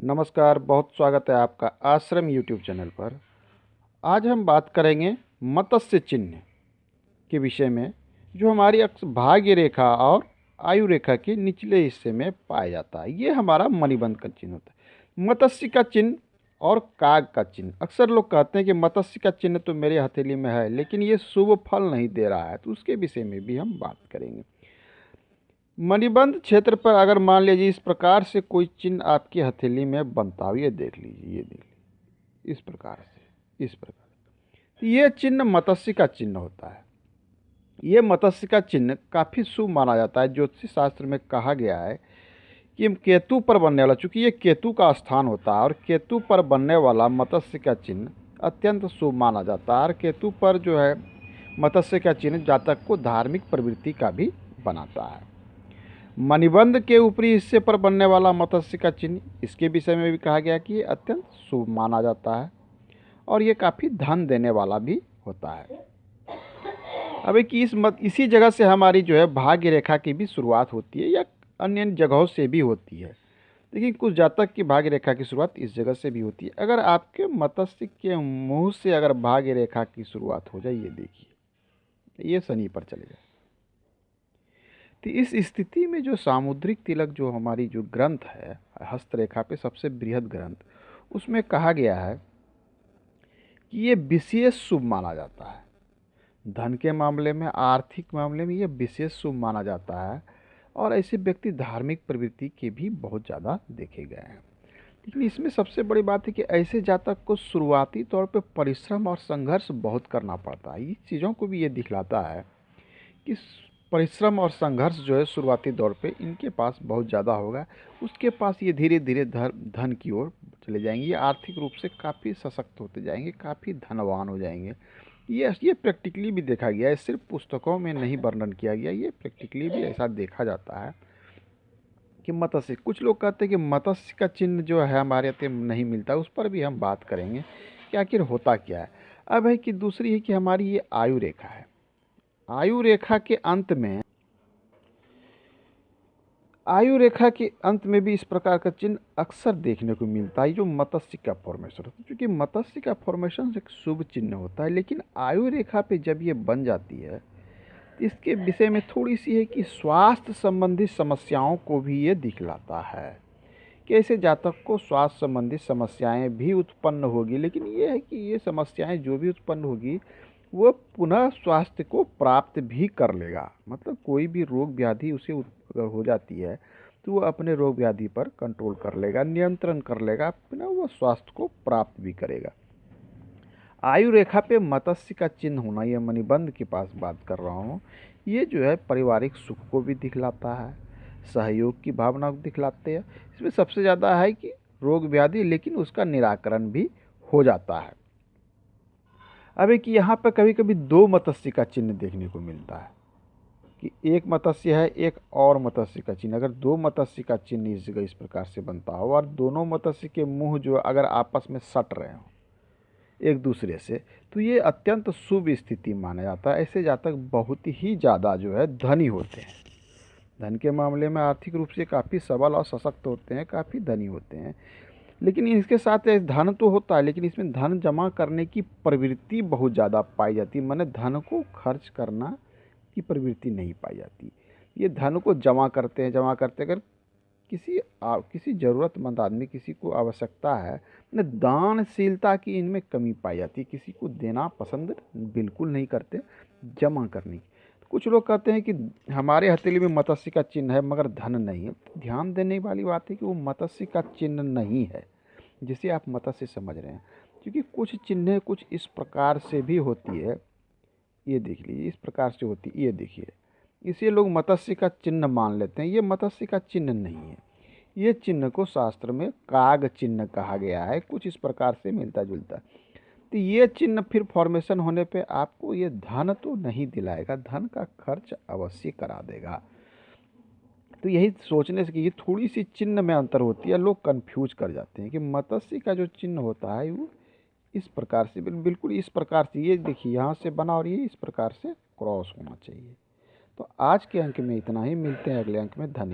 नमस्कार, बहुत स्वागत है आपका आश्रम यूट्यूब चैनल पर। आज हम बात करेंगे मत्स्य चिन्ह के विषय में, जो हमारी भाग्य रेखा और आयु रेखा के निचले हिस्से में पाया जाता है। ये हमारा मणिबंध का चिन्ह होता है। मत्स्य का चिन्ह और काग का चिन्ह। अक्सर लोग कहते हैं कि मत्स्य का चिन्ह तो मेरे हथेली में है, लेकिन ये शुभ फल नहीं दे रहा है, तो उसके विषय में भी हम बात करेंगे। मणिबंध क्षेत्र पर अगर मान लीजिए इस प्रकार से कोई चिन्ह आपकी हथेली में बनता हो, ये देख लीजिए, ये देख लीजिए, इस प्रकार से, इस प्रकार से। ये चिन्ह मत्स्य का चिन्ह होता है। ये मत्स्य का चिन्ह काफ़ी शुभ माना जाता है। ज्योतिष शास्त्र में कहा गया है कि केतु पर बनने वाला, चूंकि ये केतु का स्थान होता है और केतु पर बनने वाला मत्स्य का चिन्ह अत्यंत शुभ माना जाता है। और केतु पर जो है मत्स्य का चिन्ह जातक को धार्मिक प्रवृत्ति का भी बनाता है। मणिबंध के ऊपरी हिस्से पर बनने वाला मत्स्य का चिन्ह, इसके विषय में भी कहा गया कि ये अत्यंत शुभ माना जाता है और ये काफ़ी धन देने वाला भी होता है। अब कि इसी जगह से हमारी जो है भाग्य रेखा की भी शुरुआत होती है, या अन्य जगहों से भी होती है, लेकिन कुछ जातक की भाग्य रेखा की शुरुआत इस जगह से भी होती है। अगर आपके मत्स्य के मुंह से अगर भाग्य रेखा की शुरुआत हो जाए, ये देखिए, ये शनि पर चले जाए, तो इस स्थिति में जो सामुद्रिक तिलक, जो हमारी जो ग्रंथ है हस्तरेखा पे सबसे बृहद ग्रंथ, उसमें कहा गया है कि ये विशेष शुभ माना जाता है। धन के मामले में, आर्थिक मामले में ये विशेष शुभ माना जाता है और ऐसे व्यक्ति धार्मिक प्रवृत्ति के भी बहुत ज़्यादा देखे गए हैं। लेकिन इसमें सबसे बड़ी बात है कि ऐसे जातक को शुरुआती तौर पे परिश्रम और संघर्ष बहुत करना पड़ता है। इस चीज़ों को भी ये दिखलाता है कि परिश्रम और संघर्ष जो है शुरुआती दौर पे इनके पास बहुत ज़्यादा होगा। उसके पास ये धीरे धीरे धन की ओर चले जाएंगे। ये आर्थिक रूप से काफ़ी सशक्त होते जाएंगे, काफ़ी धनवान हो जाएंगे। ये प्रैक्टिकली भी देखा गया है, सिर्फ पुस्तकों में नहीं वर्णन किया गया, ये प्रैक्टिकली भी ऐसा देखा जाता है कि मत्स्य, कुछ लोग कहते हैं कि मत्स्य का चिन्ह जो है हमारे यहाँ नहीं मिलता, उस पर भी हम बात करेंगे कि आखिर होता क्या है। अब है कि दूसरी है कि हमारी ये आयु रेखा है। आयु रेखा के अंत में भी इस प्रकार का चिन्ह अक्सर देखने को मिलता है, जो मत्स्य का फॉर्मेशन होता है। क्योंकि मत्स्य का फॉर्मेशन एक शुभ चिन्ह होता है, लेकिन आयु रेखा पे जब ये बन जाती है, तो इसके विषय में थोड़ी सी है कि स्वास्थ्य संबंधी समस्याओं को भी ये दिखलाता है कि ऐसे जातक को स्वास्थ्य संबंधी समस्याएं भी उत्पन्न होगी। लेकिन ये है कि ये समस्याएं जो भी उत्पन्न होगी, वो पुनः स्वास्थ्य को प्राप्त भी कर लेगा। मतलब कोई भी रोग व्याधि उसे अगर हो जाती है, तो वो अपने रोग व्याधि पर कंट्रोल कर लेगा, नियंत्रण कर लेगा, पुनः वो स्वास्थ्य को प्राप्त भी करेगा। आयु रेखा पे मत्स्य का चिन्ह होना, ये मणिबंध के पास बात कर रहा हूँ, ये जो है पारिवारिक सुख को भी दिखलाता है, सहयोग की भावना को दिखलाते हैं। इसमें सबसे ज़्यादा है कि रोग व्याधि, लेकिन उसका निराकरण भी हो जाता है। अब एक यहाँ पर कभी कभी दो मत्स्य का चिन्ह देखने को मिलता है कि एक मत्स्य है, एक और मत्स्य का चिन्ह। अगर दो मत्स्य का चिन्ह इस जगह इस प्रकार से बनता हो और दोनों मत्स्य के मुंह जो अगर आपस में सट रहे हो एक दूसरे से, तो ये अत्यंत शुभ स्थिति माना जाता है। ऐसे जातक बहुत ही ज़्यादा जो है धनी होते हैं। धन के मामले में आर्थिक रूप से काफ़ी सबल और सशक्त होते हैं, काफ़ी धनी होते हैं। लेकिन इसके साथ धन तो होता है, लेकिन इसमें धन जमा करने की प्रवृत्ति बहुत ज़्यादा पाई जाती है। माने धन को खर्च करना की प्रवृत्ति नहीं पाई जाती। ये धन को जमा करते हैं, जमा करते अगर किसी ज़रूरतमंद आदमी, किसी को आवश्यकता है, ना दानशीलता की इनमें कमी पाई जाती है। किसी को देना पसंद बिल्कुल नहीं करते, जमा करने की। कुछ लोग कहते हैं कि हमारे हथेली में मत्स्य का चिन्ह है मगर धन नहीं है। तो ध्यान देने वाली बात है कि वो मत्स्य का चिन्ह नहीं है जिसे आप मत्स्य समझ रहे हैं, क्योंकि कुछ चिन्ह कुछ इस प्रकार से भी होती है। ये देख लीजिए, इस प्रकार से होती है, ये देखिए, इसे लोग मत्स्य का चिन्ह मान लेते हैं। ये मत्स्य का चिन्ह नहीं है। ये चिन्ह को शास्त्र में काग चिन्ह कहा गया है, कुछ इस प्रकार से मिलता जुलता। तो ये चिन्ह फिर फॉर्मेशन होने पे आपको ये धन तो नहीं दिलाएगा, धन का खर्च अवश्य करा देगा। तो यही सोचने से कि ये थोड़ी सी चिन्ह में अंतर होती है, लोग कंफ्यूज कर जाते हैं कि मत्स्य का जो चिन्ह होता है वो इस प्रकार से, बिल्कुल इस प्रकार से, ये देखिए यहाँ से बना और ये इस प्रकार से क्रॉस होना चाहिए। तो आज के अंक में इतना ही, मिलते हैं अगले अंक में। धन्यवाद।